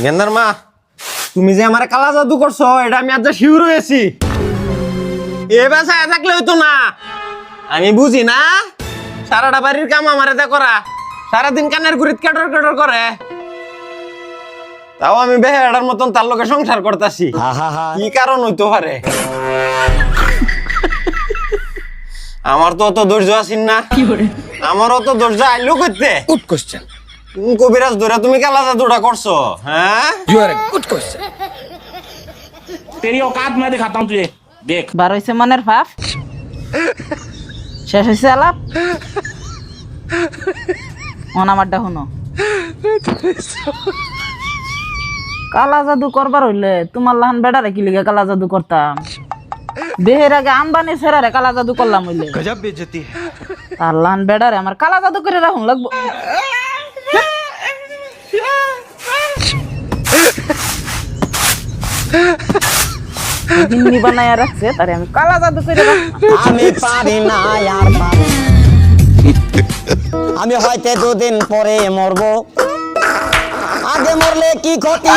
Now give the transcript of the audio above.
গেন্দার মা, তুমি যে আমার কালা জাদু করছো এটা আমি আজ শিওর হয়েছি। এ বাসায় থাকলে হইতো না। আমি বুঝি না, সারাটা বাড়ির কাম আমার এটা করা, সারাদিন কানের গুড়িত কাটর কাটর করে, তাও আমি বেহাড়ার মতন তার লোকে সংসার করতেছি। কি কারণ হইতে পারে? আমার তো অত ধৈর্য আছেন না, আমার অত ধৈর্য আইলো করতে। Good question. কবিরাজ ধরে তুমি কালা জাদুটা করছো? হ্যাঁ, you are a good question. तेरी औकात मैं दिखाता हूँ तुझे, देख। বার হইছে মনের ভাব, শেষ হইছে আলাপ। মন আমারটা শুনো, কালা জাদু করবার হইলে তোমার লাহান বেড়ারে কি লিগে কালা জাদু করতাম? দেহের আগে আম্বানি ছেড়ারে কালা জাদু করলাম হইলে गजब बेइज्जती है। আর লাহান বেড়ারে আমার কালা জাদু করে রাখুন লাগবো। হিন্দি বানায় রাখছে তারে আমি কালা জাদু করে রাখলাম। আমি পারি না আর পারি, আমি হয়তো দুদিন পরে মরবো, আগে মরলে কি ক্ষতি।